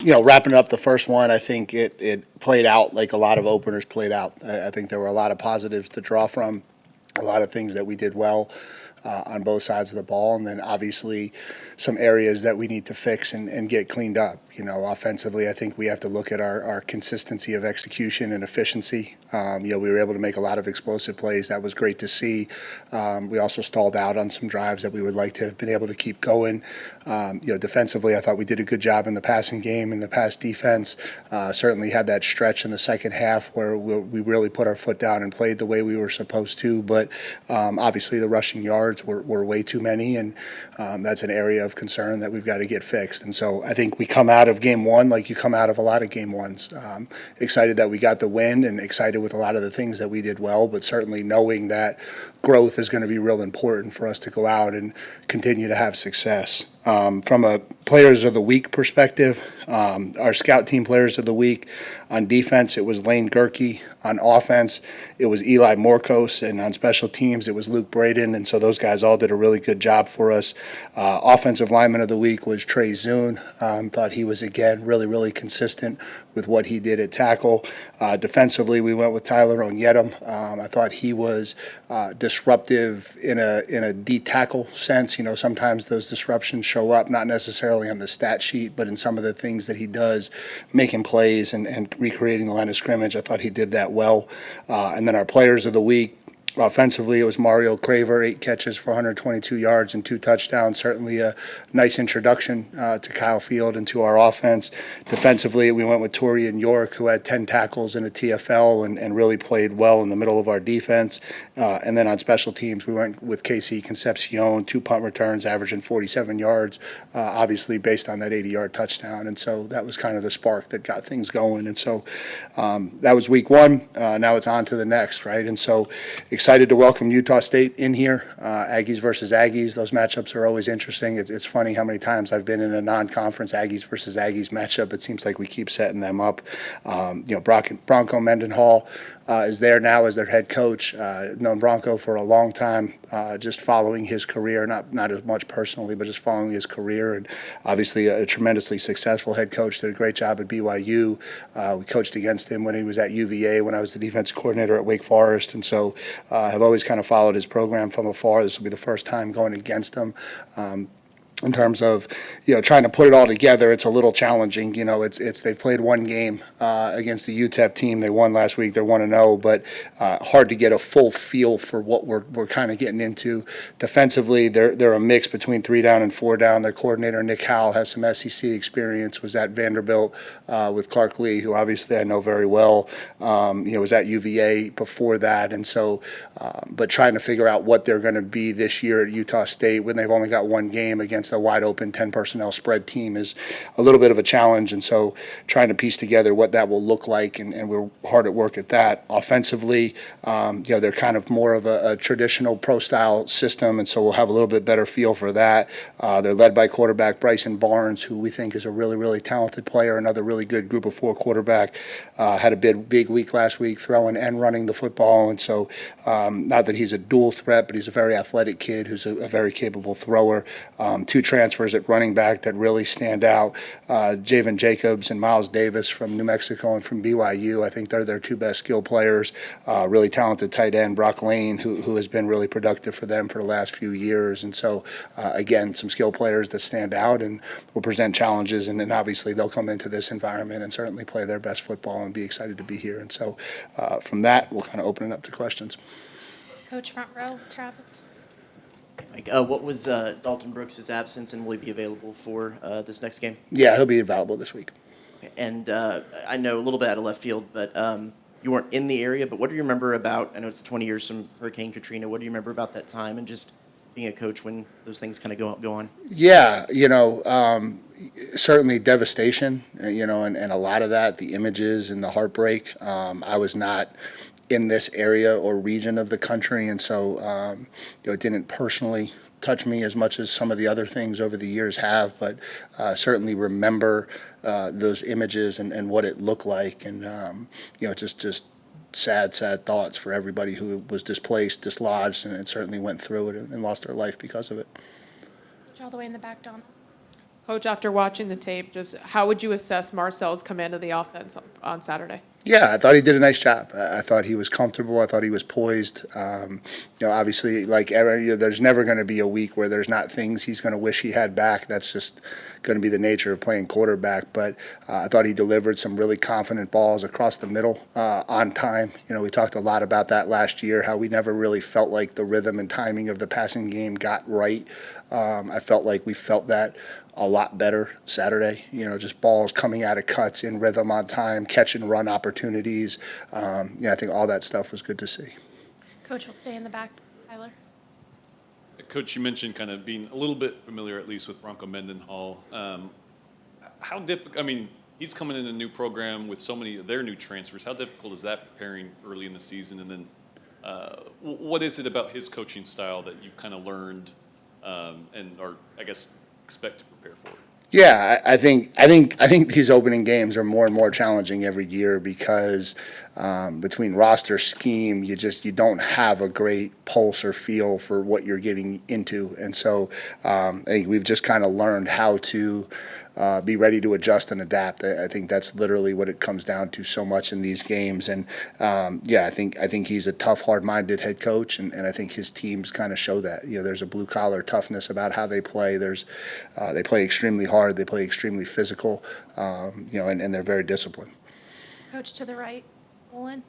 Wrapping up the first one, I think it played out like a lot of openers played out. I think there were a lot of positives to draw from, a lot of things that we did well on both sides of the ball, and then obviously some areas that we need to fix and get cleaned up. Offensively, I think we have to look at our consistency of execution and efficiency. We were able to make a lot of explosive plays. That was great to see. We also stalled out on some drives that we would like to have been able to keep going. Defensively, I thought we did a good job in the passing game, in the pass defense. Certainly had that stretch in the second half where we really put our foot down and played the way we were supposed to. But obviously, the rushing yards were way too many, and that's an area of concern that we've got to get fixed. And so I think we come out of game one like you come out of a lot of game ones. Excited that we got the win and excited with a lot of the things that we did well, but certainly knowing that growth is going to be real important for us to go out and continue to have success. From a players of the week perspective, our scout team players of the week, on defense, it was Lane Gerke. On offense, it was Eli Morkos. And on special teams, it was Luke Braden. And so those guys all did a really good job for us. Offensive lineman of the week was Trey Zune. Thought he was, again, really, really consistent with what he did at tackle. Defensively, we went with Tyler Onyedem. I thought he was disruptive in a D-tackle sense. Sometimes those disruptions show up, not necessarily on the stat sheet, but in some of the things that he does, making plays and recreating the line of scrimmage. I thought he did that well. And then our players of the week, offensively, it was Mario Craver, 8 catches for 122 yards and 2 touchdowns. Certainly a nice introduction to Kyle Field and to our offense. Defensively, we went with Taurean York, who had 10 tackles in a TFL and really played well in the middle of our defense. And then on special teams, we went with KC Concepcion, 2 punt returns, averaging 47 yards, obviously based on that 80-yard touchdown. And so that was kind of the spark that got things going. And so that was week one. Now it's on to the next, right? And so excited to welcome Utah State in here. Aggies versus Aggies. Those matchups are always interesting. It's funny how many times I've been in a non-conference Aggies versus Aggies matchup. It seems like we keep setting them up. Bronco Mendenhall is there now as their head coach. Known Bronco for a long time, just following his career, not as much personally, but just following his career. And obviously a tremendously successful head coach. Did a great job at BYU. We coached against him when he was at UVA, when I was the defensive coordinator at Wake Forest. And so have always kind of followed his program from afar. This will be the first time going against him. In terms of trying to put it all together, it's a little challenging. It's they've played one game against the UTEP team. They won last week. They're 1-0, but hard to get a full feel for what we're kind of getting into. Defensively, they're a mix between 3 down and 4 down. Their coordinator Nick Howell has some SEC experience. Was at Vanderbilt with Clark Lee, who obviously I know very well. Was at UVA before that, and so but trying to figure out what they're going to be this year at Utah State when they've only got one game against a wide open 10 personnel spread team is a little bit of a challenge. And so trying to piece together what that will look like, and we're hard at work at that. Offensively, they're kind of more of a traditional pro style system, and so we'll have a little bit better feel for that. They're led by quarterback Bryson Barnes, who we think is a really, really talented player, another really good group of 4 quarterback. Had a big week last week throwing and running the football, and so not that he's a dual threat, but he's a very athletic kid who's a very capable thrower. 2 transfers at running back that really stand out. Javen Jacobs and Miles Davis from New Mexico and from BYU. I think they're their 2 best skill players. Really talented tight end Brock Lane, who has been really productive for them for the last few years. And so, again, some skill players that stand out and will present challenges. And then obviously they'll come into this environment and certainly play their best football and be excited to be here. And so from that, we'll kind of open it up to questions. Coach, front row, Travis. Mike, what was Dalton Brooks' absence, and will he be available for this next game? Yeah, he'll be available this week. Okay. And I know a little bit out of left field, but you weren't in the area, but what do you remember about, I know it's 20 years from Hurricane Katrina, what do you remember about that time and just being a coach when those things kind of go on? Yeah, certainly devastation, and a lot of that, the images and the heartbreak. I was not in this area or region of the country, and so it didn't personally touch me as much as some of the other things over the years have, but certainly remember those images and what it looked like, and just sad thoughts for everybody who was displaced, dislodged, and certainly went through it and lost their life because of it. All the way in the back, Don. Coach, after watching the tape, just how would you assess Marcel's command of the offense on Saturday? Yeah, I thought he did a nice job. I thought he was comfortable. I thought he was poised. Obviously, there's never going to be a week where there's not things he's going to wish he had back. That's just going to be the nature of playing quarterback. But I thought he delivered some really confident balls across the middle on time. We talked a lot about that last year, how we never really felt like the rhythm and timing of the passing game got right. I felt like we felt that a lot better Saturday. Just balls coming out of cuts in rhythm on time, catch and run opportunities. I think all that stuff was good to see. Coach will stay in the back. Tyler. Coach, you mentioned kind of being a little bit familiar, at least, with Bronco Mendenhall. How difficult? I mean, he's coming in a new program with so many of their new transfers. How difficult is that preparing early in the season? And then, what is it about his coaching style that you've kind of learned and are, I guess, expect to prepare for it? Yeah, I think these opening games are more and more challenging every year because between roster scheme, you don't have a great pulse or feel for what you're getting into, and so I think we've just kind of learned how to be ready to adjust and adapt. I think that's literally what it comes down to so much in these games. And I think he's a tough, hard-minded head coach, and I think his teams kind of show that. There's a blue-collar toughness about how they play. They play extremely hard. They play extremely physical. And they're very disciplined. Coach to the right. Olin.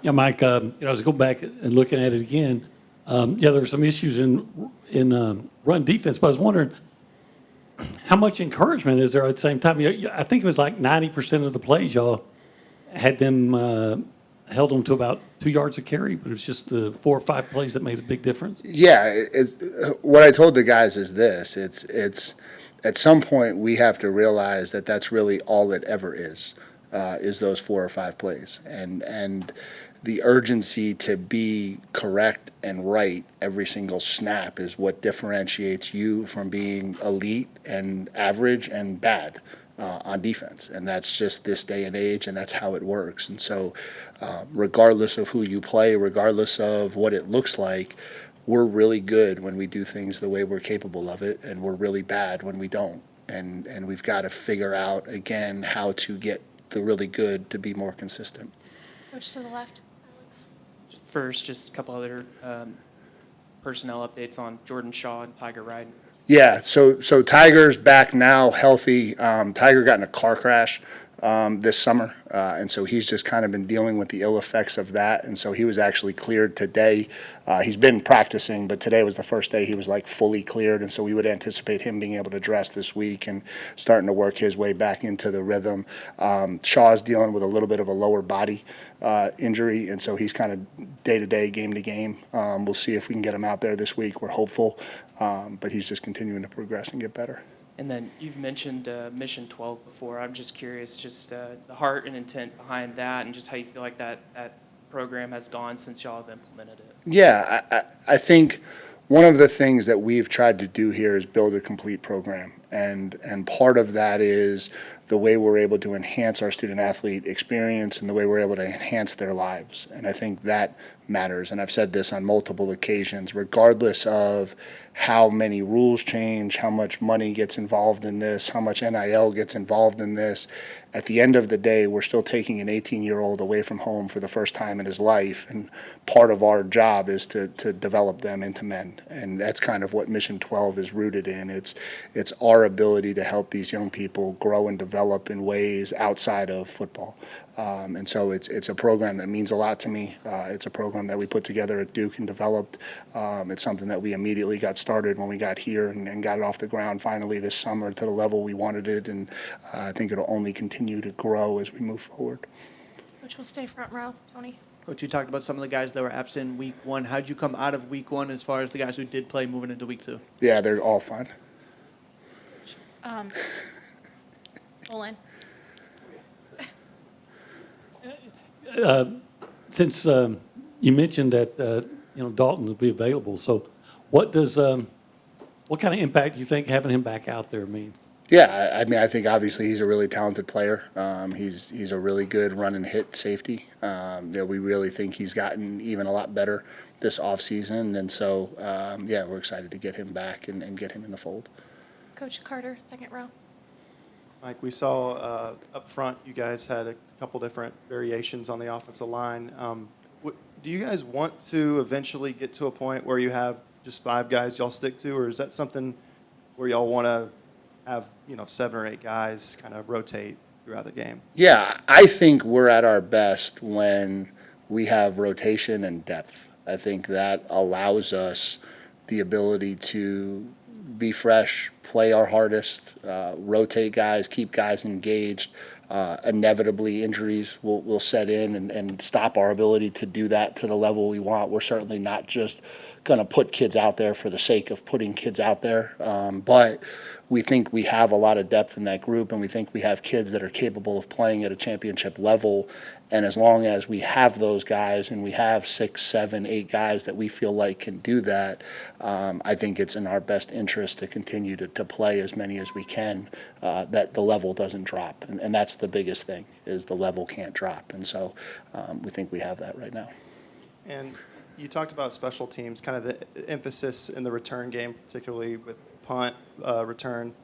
Yeah, Mike. I was going back and looking at it again. There were some issues in run defense, but I was wondering how much encouragement is there at the same time? I think it was like 90% of the plays y'all had them held them to about 2 yards a carry, but it was just the 4 or 5 plays that made a big difference. Yeah, what I told the guys is this: it's at some point we have to realize that that's really all it ever is those 4 or 5 plays, and the urgency to be correct and right every single snap is what differentiates you from being elite and average and bad on defense. And that's just this day and age, and that's how it works. And so regardless of who you play, regardless of what it looks like, we're really good when we do things the way we're capable of it, and we're really bad when we don't. And we've got to figure out, again, how to get the really good to be more consistent. Coach to the left. Alex. First, just a couple other personnel updates on Jordan Shaw and Tiger Riden. Yeah, so Tiger's back now, healthy. Tiger got in a car crash this summer, and so he's just kind of been dealing with the ill effects of that. And so he was actually cleared today. He's been practicing, but today was the first day he was like fully cleared, and so we would anticipate him being able to dress this week and starting to work his way back into the rhythm. Shaw's dealing with a little bit of a lower body injury, and so he's kind of day-to-day, game-to-game. We'll see if we can get him out there this week. We're hopeful, but he's just continuing to progress and get better. And then you've mentioned Mission 12 before. I'm just curious, just the heart and intent behind that, and just how you feel like that program has gone since y'all have implemented it. Yeah, I think one of the things that we've tried to do here is build a complete program, and part of that is the way we're able to enhance our student-athlete experience and the way we're able to enhance their lives. And I think that matters, and I've said this on multiple occasions, regardless of how many rules change, how much money gets involved in this, how much NIL gets involved in this. At the end of the day, we're still taking an 18-year-old away from home for the first time in his life, and part of our job is to develop them into men, and that's kind of what Mission 12 is rooted in. It's our ability to help these young people grow and develop in ways outside of football. And so it's a program that means a lot to me. It's a program that we put together at Duke and developed. It's something that we immediately got started when we got here and got it off the ground finally this summer to the level we wanted it. And I think it'll only continue to grow as we move forward. Coach will stay front row. Tony. Coach, you talked about some of the guys that were absent week 1. How'd you come out of week 1 as far as the guys who did play moving into week 2? Yeah, they're all fine. Olin. Since you mentioned that Dalton will be available, so what kind of impact do you think having him back out there means? Yeah, I mean, I think obviously he's a really talented player. He's a really good run and hit safety. We really think he's gotten even a lot better this offseason. And so, yeah, we're excited to get him back and get him in the fold. Coach Carter, second row. Mike, we saw up front you guys had a couple different variations on the offensive line. Do you guys want to eventually get to a point where you have just 5 guys y'all stick to, or is that something where y'all want to have 7 or 8 guys kind of rotate throughout the game? Yeah, I think we're at our best when we have rotation and depth. I think that allows us the ability to be fresh, play our hardest, rotate guys, keep guys engaged. Inevitably, injuries will set in and stop our ability to do that to the level we want. We're certainly not just going to put kids out there for the sake of putting kids out there, but we think we have a lot of depth in that group, and we think we have kids that are capable of playing at a championship level. And as long as we have those guys and we have 6, 7, 8 guys that we feel like can do that, I think it's in our best interest to continue to play as many as we can, that the level doesn't drop. And that's the biggest thing, is the level can't drop. And so we think we have that right now. And you talked about special teams, kind of the emphasis in the return game, particularly with punt, return.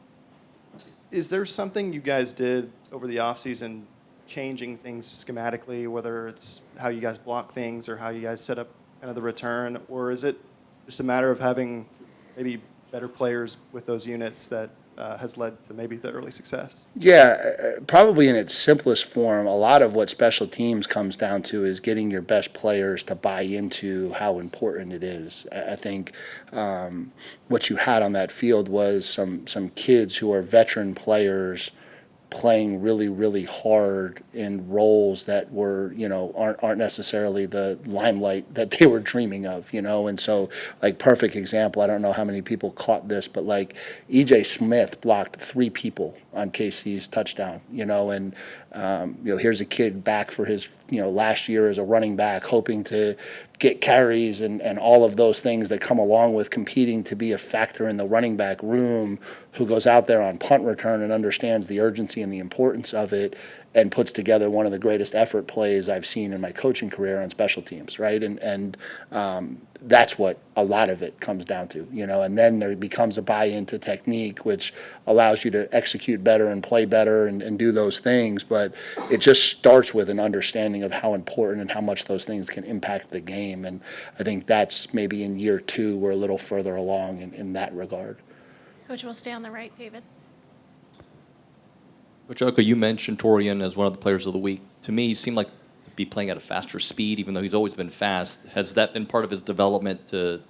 Is there something you guys did over the offseason changing things schematically, whether it's how you guys block things or how you guys set up kind of the return, or is it just a matter of having maybe better players with those units that has led to maybe the early success? Yeah, probably in its simplest form, a lot of what special teams comes down to is getting your best players to buy into how important it is. I think what you had on that field was some kids who are veteran players playing really, really hard in roles that were, aren't necessarily the limelight that they were dreaming of, And so, perfect example, I don't know how many people caught this, but E.J. Smith blocked 3 people on KC's touchdown, and here's a kid back for his, last year as a running back, hoping to get carries and all of those things that come along with competing to be a factor in the running back room, who goes out there on punt return and understands the urgency and the importance of it and puts together one of the greatest effort plays I've seen in my coaching career on special teams, right? And that's what a lot of it comes down to, and then there becomes a buy-in to technique, which allows you to execute better and play better and do those things. But it just starts with an understanding of how important and how much those things can impact the game. And I think that's maybe in year 2, we're a little further along in that regard. Coach will stay on the right, David. Coach Elko, you mentioned Taurean as one of the players of the week. To me, he seemed like to be playing at a faster speed, even though he's always been fast. Has that been part of his development to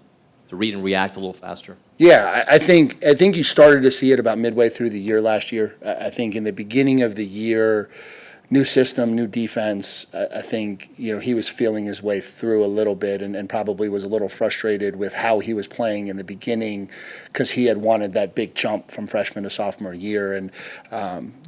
read and react a little faster? Yeah, I think you started to see it about midway through the year last year. I think in the beginning of the year, new system, new defense, I think, he was feeling his way through a little bit and probably was a little frustrated with how he was playing in the beginning, because he had wanted that big jump from freshman to sophomore year. And,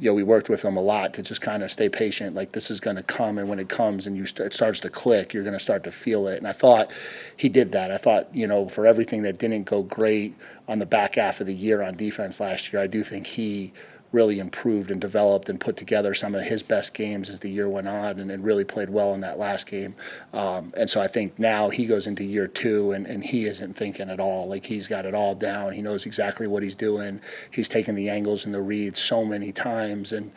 we worked with him a lot to just kind of stay patient, this is going to come, and when it comes and it starts to click, you're going to start to feel it. And I thought he did that. I thought, for everything that didn't go great on the back half of the year on defense last year, I do think he really improved and developed and put together some of his best games as the year went on, and really played well in that last game. And so I think now he goes into year 2 and he isn't thinking at all. He's got it all down. He knows exactly what he's doing. He's taken the angles and the reads so many times, and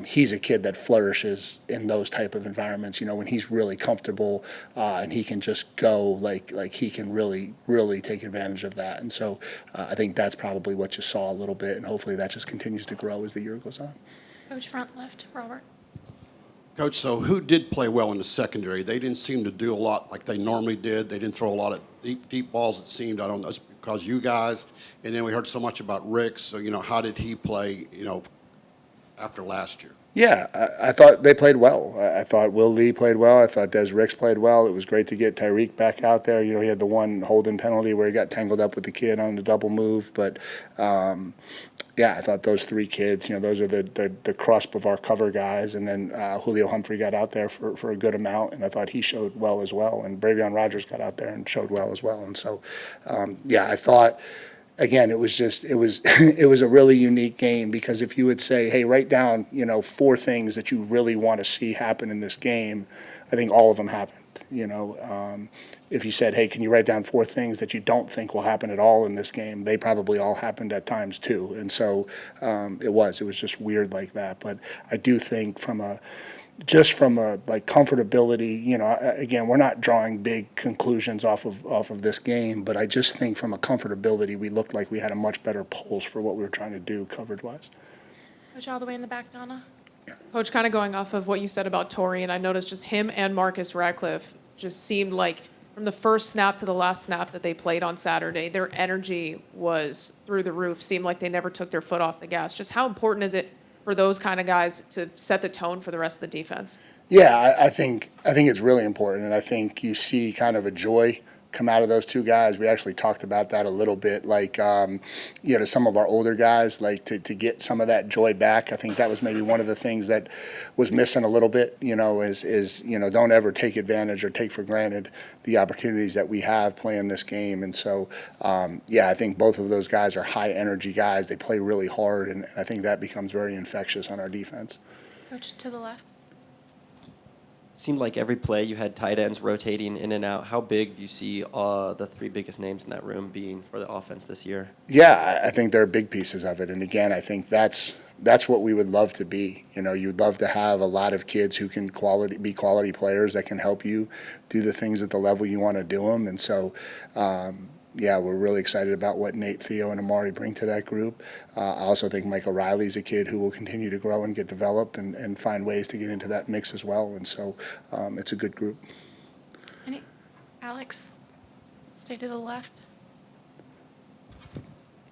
he's a kid that flourishes in those type of environments, when he's really comfortable and he can just go, like he can really, really take advantage of that. And so I think that's probably what you saw a little bit, and hopefully that just continues to grow as the year goes on. Coach front left, Robert. Coach, so who did play well in the secondary? They didn't seem to do a lot like they normally did. They didn't throw a lot of deep balls, it seemed. I don't know, it's because you guys, and then we heard so much about Rick. So, how did he play, after last year? Yeah, I thought they played well. I thought Will Lee played well. I thought Des Ricks played well. It was great to get Tyreek back out there. He had the one holding penalty where he got tangled up with the kid on the double move. But, yeah, I thought those 3 kids, those are the crusp of our cover guys. And then Julio Humphrey got out there for a good amount, and I thought he showed well as well. And Bravion Rogers got out there and showed well as well. And so, yeah, I thought – again, it was a really unique game, because if you would say, hey, write down, 4 things that you really want to see happen in this game, I think all of them happened. If you said, hey, can you write down 4 things that you don't think will happen at all in this game, they probably all happened at times too. And so it was just weird like that. But I do think from a like comfortability, again, we're not drawing big conclusions off of this game, but I just think from a comfortability, we looked like we had a much better pulse for what we were trying to do coverage wise. Coach all the way in the back, Donna. Coach, kind of going off of what you said about Taurean, I noticed just him and Marcus Ratcliffe just seemed like from the first snap to the last snap that they played on Saturday, their energy was through the roof, seemed like they never took their foot off the gas. Just how important is it for those kind of guys to set the tone for the rest of the defense? Yeah, I think it's really important, and I think you see kind of a joy come out of those 2 guys. We actually talked about that a little bit, like, to some of our older guys, like to get some of that joy back. I think that was maybe one of the things that was missing a little bit, is don't ever take advantage or take for granted the opportunities that we have playing this game. And so, I think both of those guys are high energy guys. They play really hard, and I think that becomes very infectious on our defense. Coach to the left. Seemed like every play you had tight ends rotating in and out. How big do you see the 3 biggest names in that room being for the offense this year? Yeah, I think they're big pieces of it. And again, I think that's what we would love to be. You'd love to have a lot of kids who can be quality players that can help you do the things at the level you want to do them. And so, we're really excited about what Nate, Theo, and Amari bring to that group. I also think Mike O'Reilly's a kid who will continue to grow and get developed and find ways to get into that mix as well. And so it's a good group. Alex, stay to the left.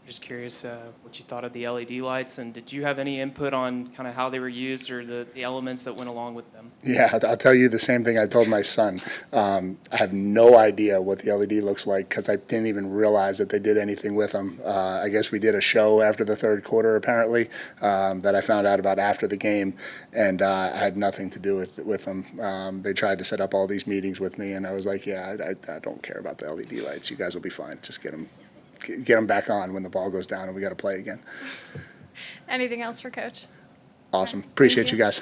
Just curious what you thought of the LED lights, and did you have any input on kind of how they were used or the elements that went along with them? Yeah, I'll tell you the same thing I told my son. I have no idea what the LED looks like because I didn't even realize that they did anything with them. I guess we did a show after the 3rd quarter, apparently, that I found out about after the game, and I had nothing to do with them. They tried to set up all these meetings with me, and I was like, I don't care about the LED lights. You guys will be fine. Just get them back on when the ball goes down and we got to play again. Anything else for Coach? Awesome. Thank Appreciate you. you guys.